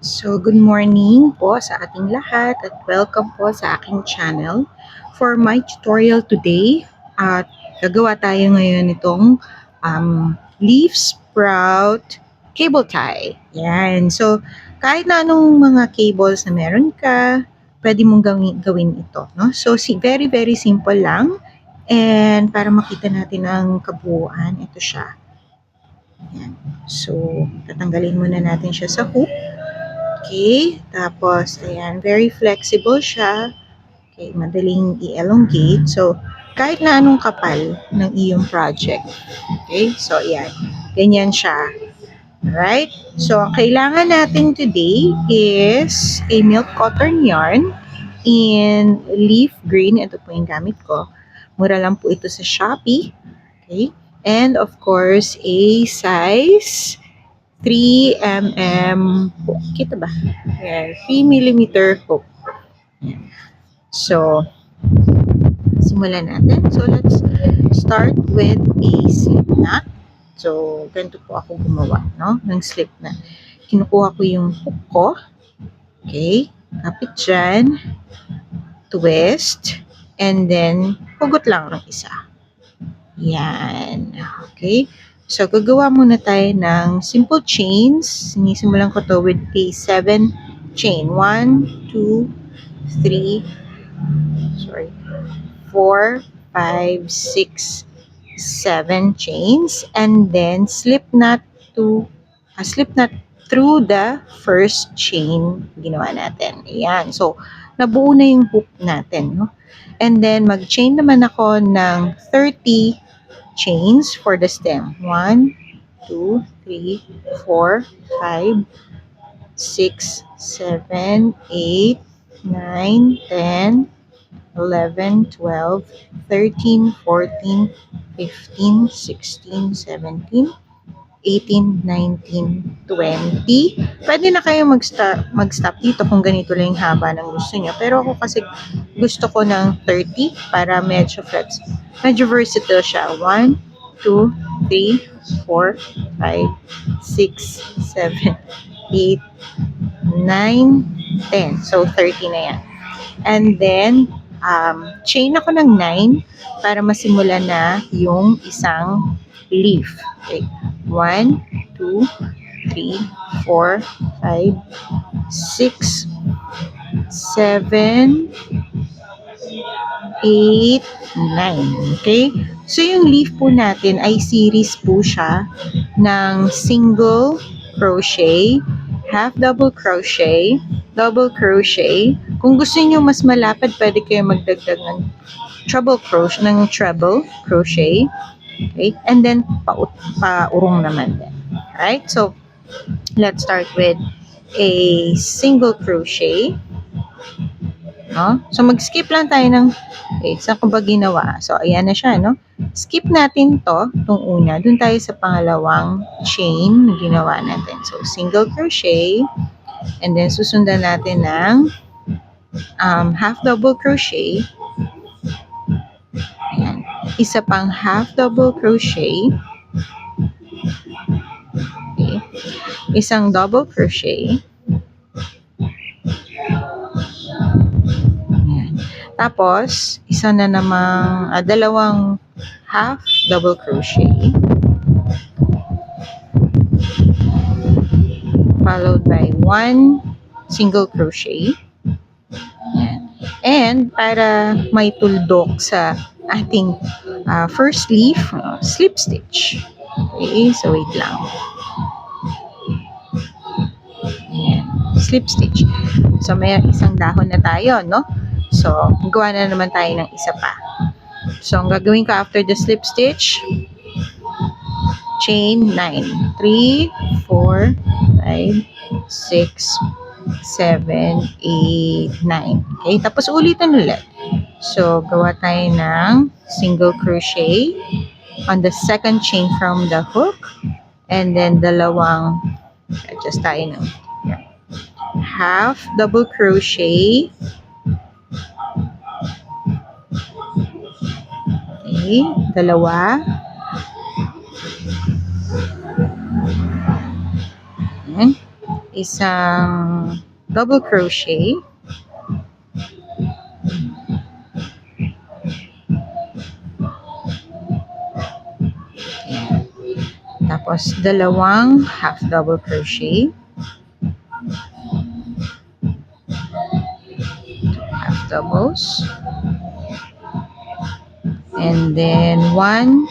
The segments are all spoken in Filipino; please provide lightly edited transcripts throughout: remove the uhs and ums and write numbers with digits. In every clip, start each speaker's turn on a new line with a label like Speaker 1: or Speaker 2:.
Speaker 1: So, good morning po sa ating lahat at welcome po sa aking channel. For my tutorial today, gagawa tayo ngayon itong leaf sprout cable tie. Yan. So, kahit na anong mga cables na meron ka, pwede mong gawin ito. No? So, very, very simple lang. And para makita natin ang kabuuan, ito siya. Yan. So, tatanggalin muna natin siya sa hook. Okay, tapos, ayan, very flexible siya. Okay, madaling i-elongate. So, kahit na anong kapal ng iyong project. Okay, so, ayan, ganyan siya. Alright, so, ang kailangan natin today is a milk cotton yarn in leaf green. Ito po yung gamit ko. Mura lang po ito sa Shopee. Okay, and of course, a size 3 mm hook. Kita ba? Ayan, 3 mm hook. Ayan. So, simulan natin. So, let's start with a slip knot. So, ganito po ako gumawa, no? Ng slip knot. Kinukuha ko yung hook ko. Okay. Kapit dyan. Twist. And then, hugot lang ng isa. Yan. Okay. So, gagawa muna tayo ng simple chains. Sinisimulan ko to with a 7 chain. 1, 2, 3, 4, 5, 6, 7 chains. And then, slip knot through the first chain ginawa natin. Ayan. So, nabuo na yung hook natin. No? And then, mag-chain naman ako ng 30 chains for the stem. 1, 2, 3, 4, 5, 6, 7, 8, 9, 10, 11, 12, 13, 14, 15, 16, 17, 18, 19, 20. Pwede na kayo mag-stop dito kung ganito lang yung haba ng gusto nyo. Pero ako kasi gusto ko ng 30 para medyo flexible. Medyo versatile siya. 1, 2, 3, 4, 5, 6, 7, 8, 9, 10. So, 30 na yan. And then, chain ako ng 9 para masimulan na yung isang leaf. Okay. 1, 2, 3, 4, 5, 6, 7, 8, 9. Okay? So, yung leaf po natin ay series po siya ng single crochet, half double crochet, double crochet. Kung gusto niyo mas malapad, pwede kayo magdagdag ng treble crochet. Okay? And then, paurong naman din. Alright? So, let's start with a single crochet. No? So, mag-skip lang tayo ng, okay, saan ko ba ginawa? So, ayan na siya, no? Skip natin itong una. Doon tayo sa pangalawang chain na ginawa natin. So, single crochet. And then, susundan natin ng half double crochet. Ayan. Isa pang half double crochet. Okay. Isang double crochet. Ayan. Tapos, isa na namang dalawang half double crochet. Followed by one single crochet. Ayan. And para may tuldok sa ating first leaf, slip stitch. Okay, so wait lang. Ayan, slip stitch. So may isang dahon na tayo, no? So, gawa na naman tayo ng isa pa. So, ang gagawin ko after the slip stitch, chain 9. 3, 4, 5, 6, 7, 8, 9. Okay, tapos ulitin ulit. So, gawa tayo ng single crochet on the second chain from the hook. And then, adjust tayo ng half double crochet. Okay, dalawa. Ayan. isang double crochet, ayan. Tapos dalawang half double crochet, half doubles, and then one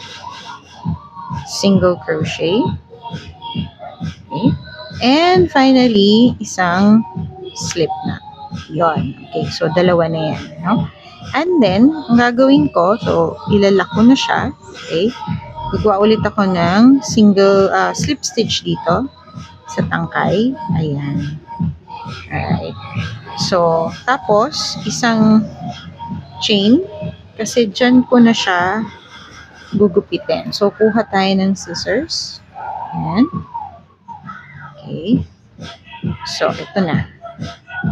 Speaker 1: single crochet, okay, and finally isang slip knot. Yon. Okay, so dalawa na yan, no? And then ang gagawin ko, so ilalak ko na siya, okay, gagawa ulit ako ng single slip stitch dito sa tangkay, ayan. Alright, so tapos isang chain, kasi dyan ko na siya gugupitin. So, kuha tayo ng scissors. Ayan. Okay. So, ito na.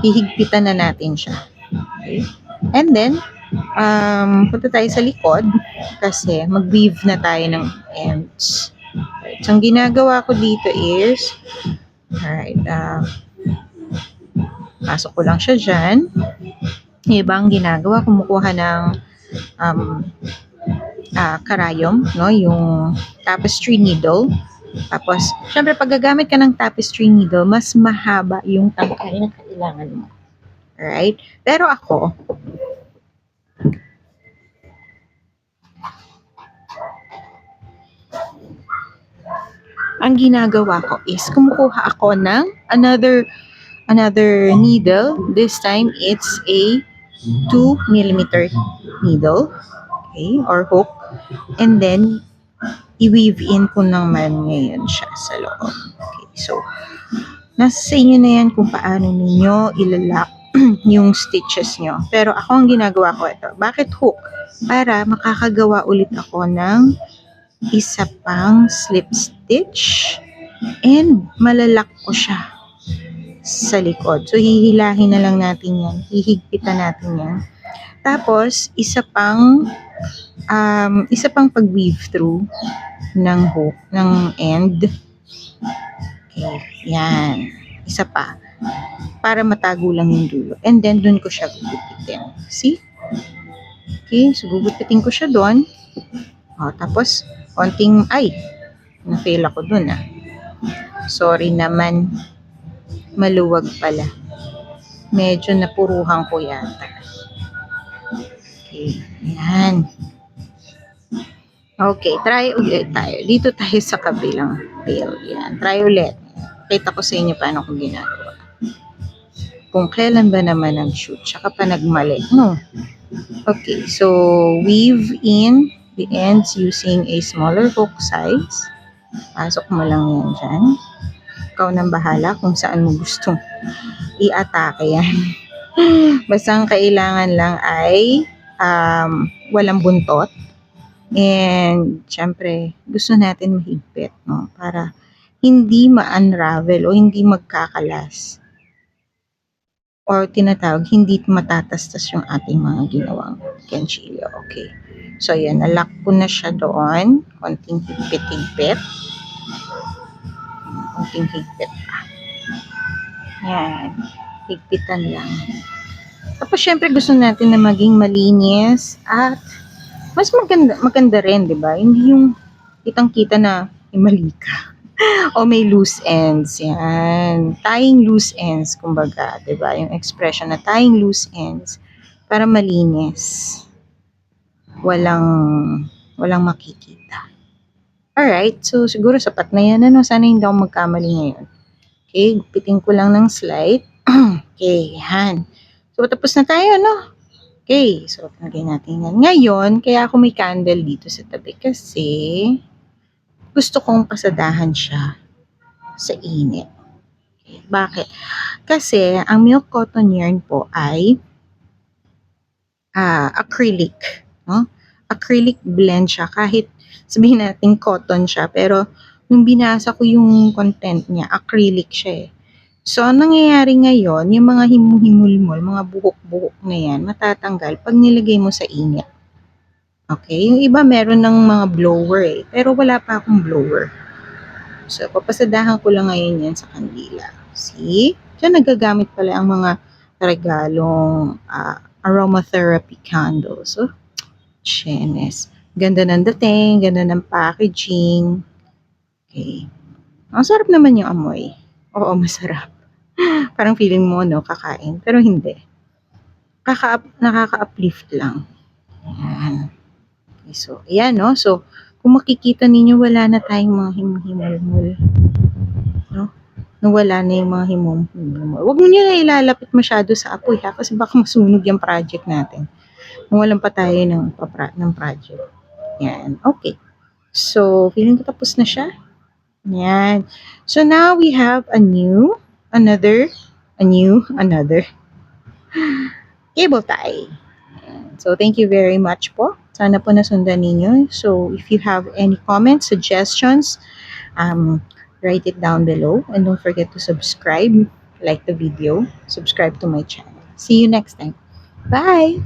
Speaker 1: Hihigpitan na natin siya. Okay. And then, punta tayo sa likod kasi mag-weave na tayo ng ends. Alright. So, ang ginagawa ko dito is, alright, pasok ko lang siya dyan. Yung iba ang ginagawa, kumukuha ng karayom, no? Yung tapestry needle. Tapos, syempre, pag gagamit ka ng tapestry needle, mas mahaba yung tangkay na kailangan mo. Alright? Pero ako, ang ginagawa ko is, kumukuha ako ng another needle. This time, it's a 2mm needle. Okay? Or hook. And then, i-weave in ko naman ngayon siya sa loob. Okay, so, nasa sa inyo na yan kung paano ninyo ilalak yung stitches nyo. Pero ako ang ginagawa ko ito. Bakit hook? Para makakagawa ulit ako ng isa pang slip stitch and malalak ko siya sa likod. So, hihilahin na lang natin yan. Hihigpitan natin yan. Tapos, isa pang pag-weave through ng hook, ng end. Okay, yan. Isa pa. Para matago lang yung dulo. And then, dun ko siya gugupitin. See? Okay, so gugupitin ko siya dun. O, tapos, konting, na-fail ako dun Sorry naman. Maluwag pala. Medyo napuruhan ko yata. Okay, yan. Okay, try ulit tayo. Dito tayo sa kabilang rail. Yan, try ulit. Kita ko sa inyo paano ko ginagawa. Kung kailan ba naman ang shoot, tsaka pa nagmali. No. Okay, so weave in the ends using a smaller hook size. Pasok mo lang yan dyan. Ikaw nang bahala kung saan mo gustong i-atake yan. Basta ang kailangan lang ay walang buntot. And, syempre, gusto natin mahigpit, no? Para hindi ma-unravel o hindi magkakalas. Or tinatawag, hindi matatastas yung ating mga ginawang kenchilyo. Okay. So, yan. Nalock ko na siya doon. Konting higpit-higpit. Konting higpit pa. Yan. Higpitan lang. Tapos, syempre, gusto natin na maging malinis at mas maganda rin, di ba? Hindi yung kitang-kita na mali ka. O may loose ends. Yan. Tying loose ends, kumbaga. Di ba? Yung expression na tying loose ends para malinis. Walang makikita. Alright. So, siguro sapat na yan. Sana hindi ako magkamali ngayon. Okay. Gupitin ko lang ng slide. Okay. Yan. So, tapos na tayo, no? Okay, so lagay natin yan. Ngayon, kaya ako may candle dito sa tabi kasi gusto kong pasadahan siya sa init. Okay, bakit? Kasi ang milk cotton yarn po ay acrylic. No? Acrylic blend siya. Kahit sabihin natin cotton siya, pero nung binasa ko yung content niya, acrylic siya . So, ang nangyayari ngayon, yung mga himul-himul, mga buhok-buhok na yan, matatanggal pag nilagay mo sa init. Okay? Yung iba meron ng mga blower pero wala pa akong blower. So, papasadahan ko lang ngayon yan sa kandila. See? So, nagagamit pala ang mga regalong aromatherapy candles. So, chenes. Ganda ng dating, ganda ng packaging. Okay. Ang sarap naman yung amoy. Oo, masarap. Parang feeling mo, no, kakain. Pero hindi. Nakaka-uplift lang. Ayan. Okay, so, ayan, no. So, kung makikita ninyo, wala na tayong mga himhimol-mol. No? Nawala na yung mga himhimol. Huwag mo nyo na ilalapit masyado sa apoy, ha? Kasi baka masunog yung project natin. Mawalan pa tayo ng project. Yan. Okay. So, feeling ko tapos na siya. Yan. So, now we have another cable tie. So, thank you very much po. Sana po nasundan ninyo. So, if you have any comments, suggestions, write it down below. And don't forget to subscribe, like the video, subscribe to my channel. See you next time. Bye!